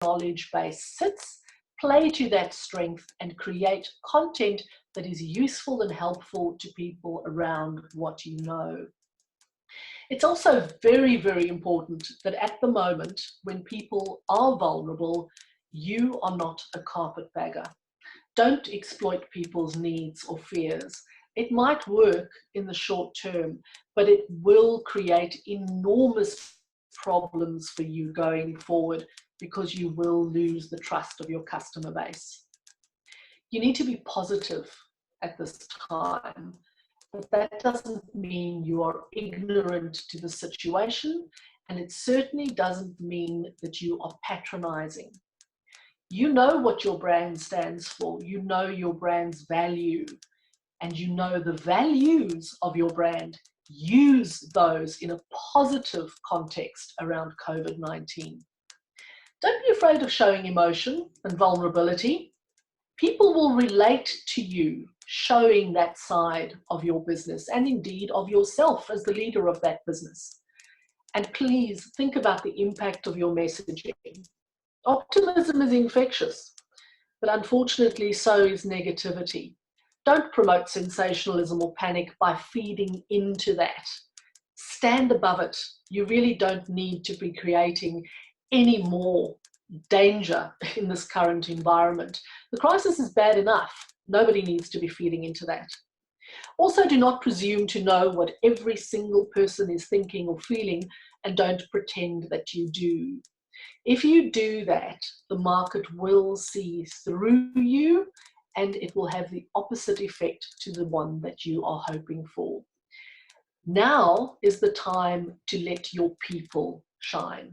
knowledge base sits, play to that strength and create content that is useful and helpful to people around what you know. It's also very, very important that at the moment, when people are vulnerable, you are not a carpetbagger. Don't exploit people's needs or fears. It might work in the short term, but it will create enormous problems for you going forward because you will lose the trust of your customer base. You need to be positive at this time, but that doesn't mean you are ignorant to the situation, and it certainly doesn't mean that you are patronizing. You know what your brand stands for, you know your brand's value, and you know the values of your brand. Use those in a positive context around COVID-19. Don't be afraid of showing emotion and vulnerability. People will relate to you showing that side of your business and indeed of yourself as the leader of that business. And please think about the impact of your messaging. Optimism is infectious, but unfortunately so is negativity. Don't promote sensationalism or panic by feeding into that. Stand above it. You really don't need to be creating any more danger in this current environment. The crisis is bad enough. Nobody needs to be feeding into that. Also, do not presume to know what every single person is thinking or feeling, and don't pretend that you do. If you do that, the market will see through you and it will have the opposite effect to the one that you are hoping for. Now is the time to let your people shine.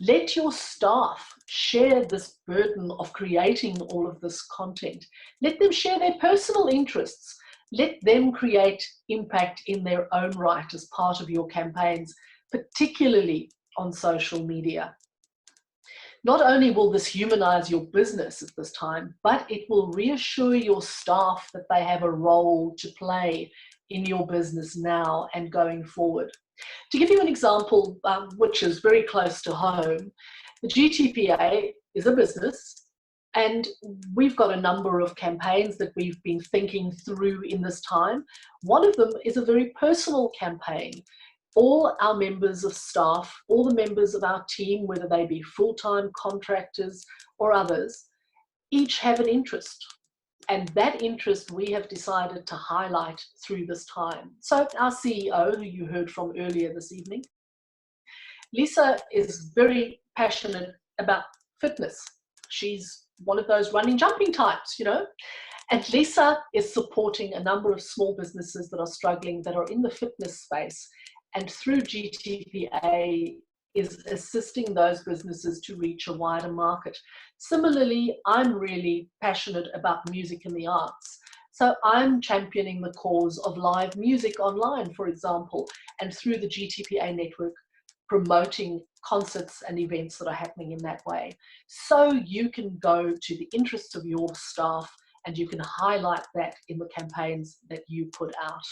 Let your staff share this burden of creating all of this content. Let them share their personal interests. Let them create impact in their own right as part of your campaigns, particularly on social media. Not only will this humanize your business at this time, but it will reassure your staff that they have a role to play in your business now and going forward. To give you an example, which is very close to home, the GTPA is a business, and we've got a number of campaigns that we've been thinking through in this time. One of them is a very personal campaign. All our members of staff, all the members of our team, whether they be full-time contractors or others, each have an interest. And that interest we have decided to highlight through this time. So our CEO, who you heard from earlier this evening, Lisa, is very passionate about fitness. She's one of those running, jumping types, you know. And Lisa is supporting a number of small businesses that are struggling, that are in the fitness space. And through GTPA is assisting those businesses to reach a wider market. Similarly, I'm really passionate about music and the arts. So I'm championing the cause of live music online, for example, and through the GTPA network, promoting concerts and events that are happening in that way. So you can go to the interests of your staff and you can highlight that in the campaigns that you put out.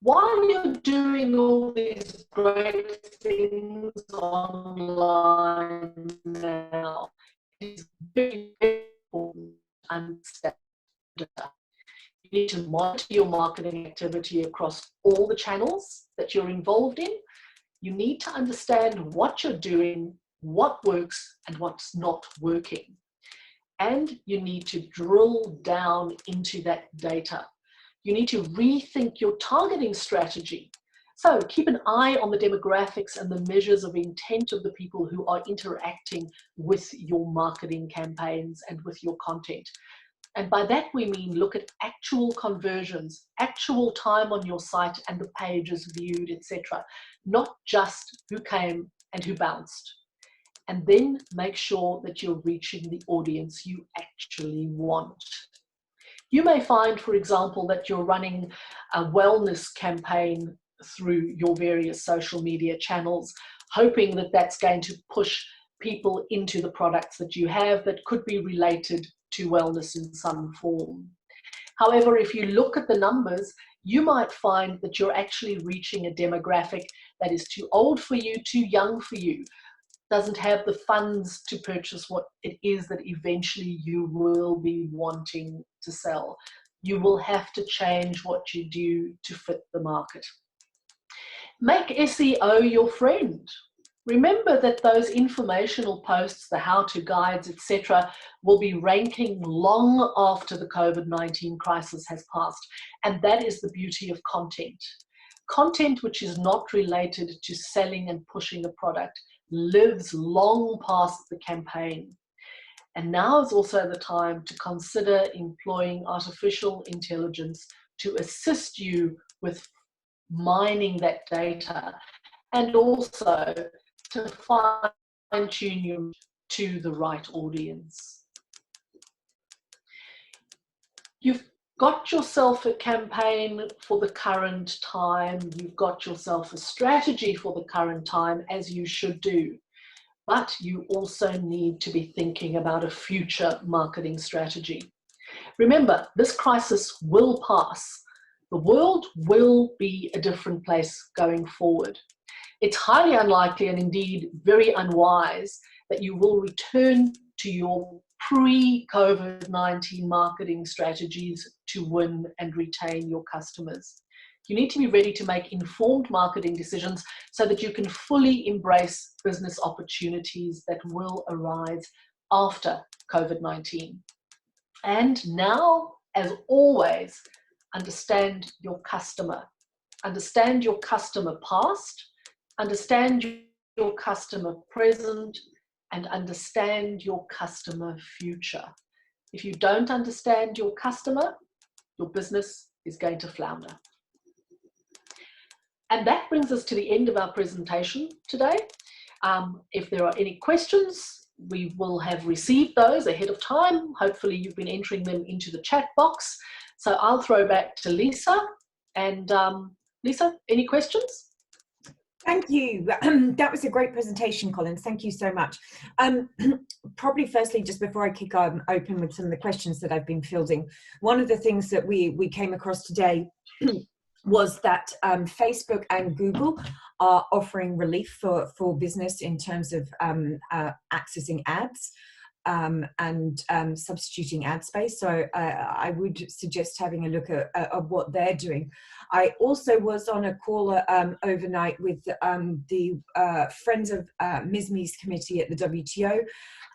While you're doing all these great things online now, it's very important to understand data. You need to monitor your marketing activity across all the channels that you're involved in. You need to understand what you're doing, what works and what's not working. And you need to drill down into that data. You need to rethink your targeting strategy. So keep an eye on the demographics and the measures of intent of the people who are interacting with your marketing campaigns and with your content. And by that we mean look at actual conversions, actual time on your site and the pages viewed, etc. Not just who came and who bounced. And then make sure that you're reaching the audience you actually want. You may find, for example, that you're running a wellness campaign through your various social media channels, hoping that that's going to push people into the products that you have that could be related to wellness in some form. However, if you look at the numbers, you might find that you're actually reaching a demographic that is too old for you, too young for you. doesn't have the funds to purchase what it is that eventually you will be wanting to sell. You will have to change what you do to fit the market. Make SEO your friend. Remember that those informational posts, the how-to guides, etc., will be ranking long after the COVID-19 crisis has passed. And that is the beauty of content. Content which is not related to selling and pushing a product lives long past the campaign. And now is also the time to consider employing artificial intelligence to assist you with mining that data, and also to fine-tune you to the right audience. You've got yourself a campaign for the current time, you've got yourself a strategy for the current time, as you should do. But you also need to be thinking about a future marketing strategy. Remember, this crisis will pass. The world will be a different place going forward. It's highly unlikely, and indeed very unwise, that you will return to your pre-COVID-19 marketing strategies to win and retain your customers. You need to be ready to make informed marketing decisions so that you can fully embrace business opportunities that will arise after COVID-19. And now, as always, understand your customer. Understand your customer past, understand your customer present, and understand your customer future. If you don't understand your customer, your business is going to flounder. And that brings us to the end of our presentation today. If there are any questions, we will have received those ahead of time. Hopefully you've been entering them into the chat box. So I'll throw back to Lisa. And Lisa, any questions? Thank you. That was a great presentation, Collins. Thank you so much. Probably firstly, just before I kick open with some of the questions that I've been fielding, one of the things that we came across today was that Facebook and Google are offering relief for business in terms of accessing ads and substituting ad space. So I would suggest having a look at what they're doing. I also was on a call overnight with the Friends of MISME's committee at the WTO.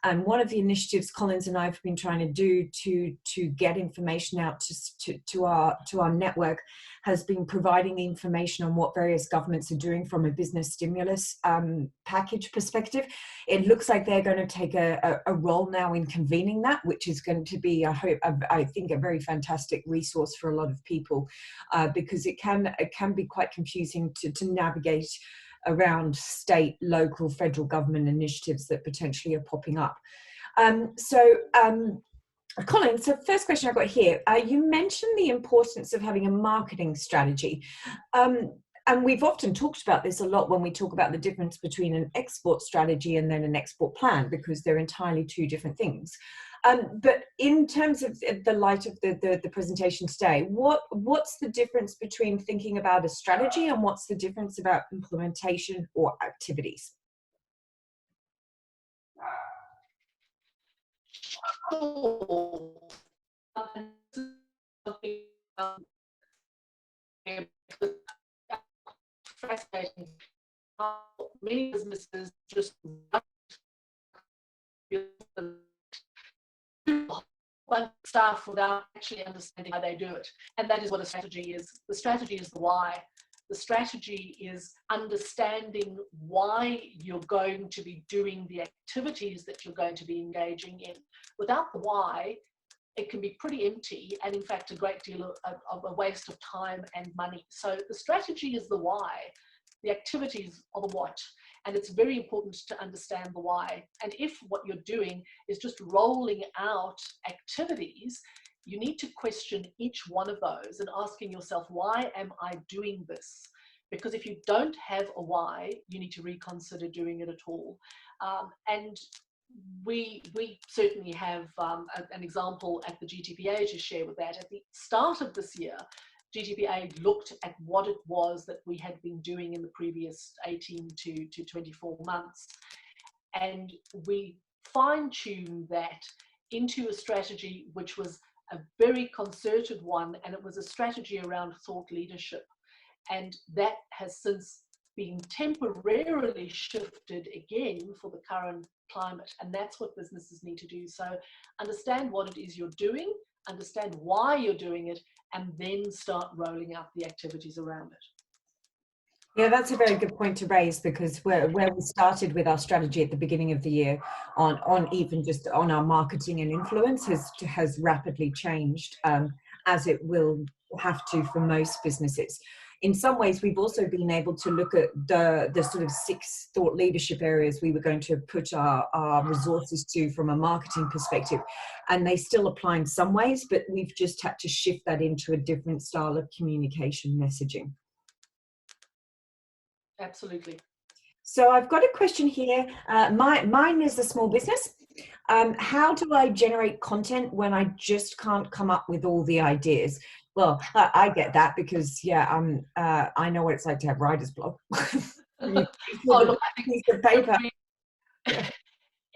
And one of the initiatives Collins and I have been trying to do to get information out to our network has been providing the information on what various governments are doing from a business stimulus package perspective. It looks like they're going to take a role now in convening that, which is going to be, I think, a very fantastic resource for a lot of people, because it can be quite confusing to navigate around state, local, federal government initiatives that potentially are popping up. Colin, so first question I've got here, you mentioned the importance of having a marketing strategy. And we've often talked about this a lot when we talk about the difference between an export strategy and then an export plan, because they're entirely two different things. But in terms of the light of the presentation today, what's the difference between thinking about a strategy and what's the difference about implementation or activities? Fascinating how many businesses just staff without actually understanding how they do it. And that is what a strategy is. The strategy is the why. The strategy is understanding why you're going to be doing the activities that you're going to be engaging in. Without the why, it can be pretty empty and in fact a great deal of a waste of time and money. So the strategy is the why, the activities are the what, and it's very important to understand the why. And if what you're doing is just rolling out activities, you need to question each one of those and asking yourself, why am I doing this? Because if you don't have a why, you need to reconsider doing it at all. And we certainly have an example at the GTPA to share with that. At the start of this year, GTPA looked at what it was that we had been doing in the previous 18 to 24 months. and we fine-tuned that into a strategy which was a very concerted one, and it was a strategy around thought leadership. And that has since been temporarily shifted again for the current climate. And that's what businesses need to do. So understand what it is you're doing, understand why you're doing it, and then start rolling out the activities around it. Yeah, that's a very good point to raise, because where we started with our strategy at the beginning of the year on even just on our marketing and influence has rapidly changed, as it will have to for most businesses. In some ways, we've also been able to look at the sort of 6 thought leadership areas we were going to put our resources to from a marketing perspective, and they still apply in some ways, but we've just had to shift that into a different style of communication messaging. Absolutely. So I've got a question here. Mine is a small business. How do I generate content when I just can't come up with all the ideas? Well, I get that, because I know what it's like to have writer's block. Oh, look, I think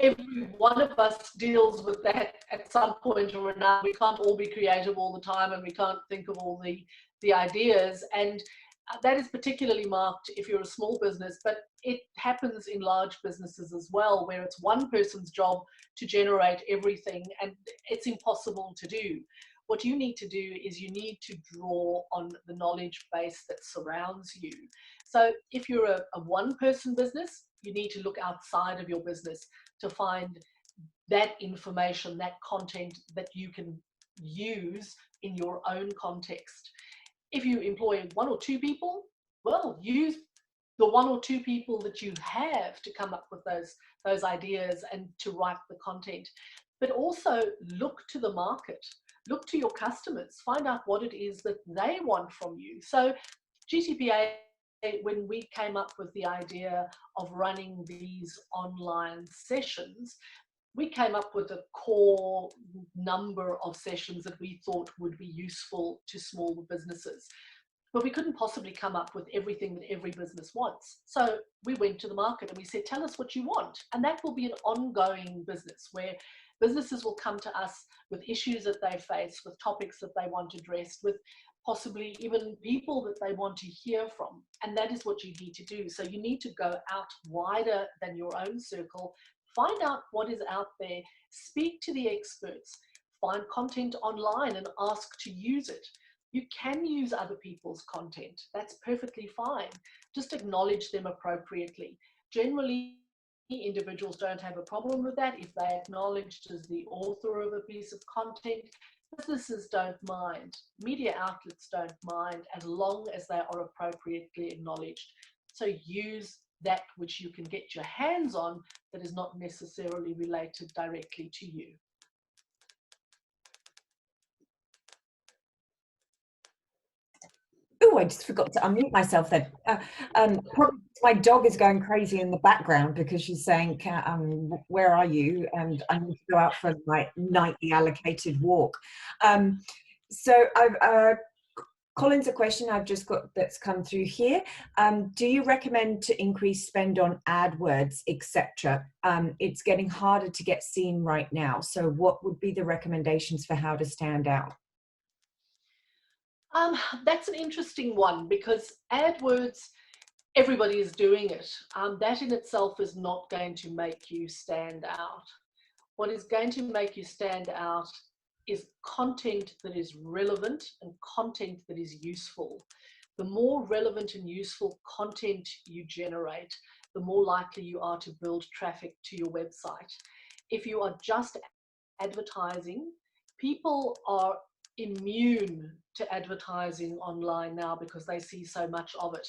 every one of us deals with that at some point or another. We can't all be creative all the time, and we can't think of all the ideas. And that is particularly marked if you're a small business, but it happens in large businesses as well, where it's one person's job to generate everything, and it's impossible to do. What you need to do is you need to draw on the knowledge base that surrounds you. So if you're a one-person business, you need to look outside of your business to find that information, that content that you can use in your own context. If you employ 1 or 2 people, well, use the 1 or 2 people that you have to come up with those ideas and to write the content. But also look to the market, look to your customers, find out what it is that they want from you. So GTPA, when we came up with the idea of running these online sessions, we came up with a core number of sessions that we thought would be useful to small businesses. But we couldn't possibly come up with everything that every business wants. So we went to the market and we said, tell us what you want. And that will be an ongoing business where businesses will come to us with issues that they face, with topics that they want addressed, with possibly even people that they want to hear from. And that is what you need to do. So you need to go out wider than your own circle, find out what is out there, speak to the experts, find content online and ask to use it. You can use other people's content. That's perfectly fine. Just acknowledge them appropriately. Generally, individuals don't have a problem with that. If they're acknowledged as the author of a piece of content, businesses don't mind. Media outlets don't mind, as long as they are appropriately acknowledged. So use that which you can get your hands on that is not necessarily related directly to you. Oh, I just forgot to unmute myself then. Probably my dog is going crazy in the background because she's saying, where are you? And I need to go out for my nightly allocated walk. So Colin's a question I've just got that's come through here. Do you recommend to increase spend on AdWords, etc.? It's getting harder to get seen right now. So what would be the recommendations for how to stand out? That's an interesting one, because AdWords, everybody is doing it. That in itself is not going to make you stand out. What is going to make you stand out is content that is relevant and content that is useful. The more relevant and useful content you generate, the more likely you are to build traffic to your website. If you are just advertising, people are immune to advertising online now because they see so much of it.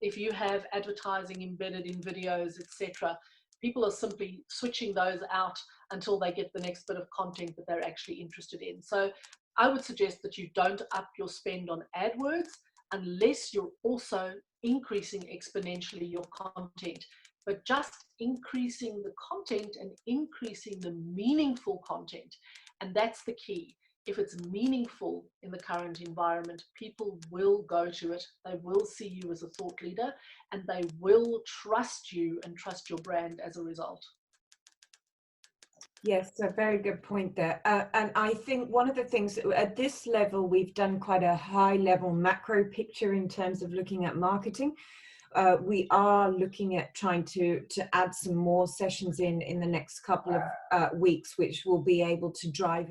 If you have advertising embedded in videos, etc., people are simply switching those out until they get the next bit of content that they're actually interested in. So I would suggest that you don't up your spend on AdWords unless you're also increasing exponentially your content. But just increasing the content and increasing the meaningful content. And that's the key. If it's meaningful in the current environment, people will go to it. They will see you as a thought leader, and they will trust you and trust your brand as a result. Yes, a very good point there. And I think one of the things at this level, we've done quite a high level macro picture in terms of looking at marketing. We are looking at trying to add some more sessions in the next couple of weeks, which will be able to drive in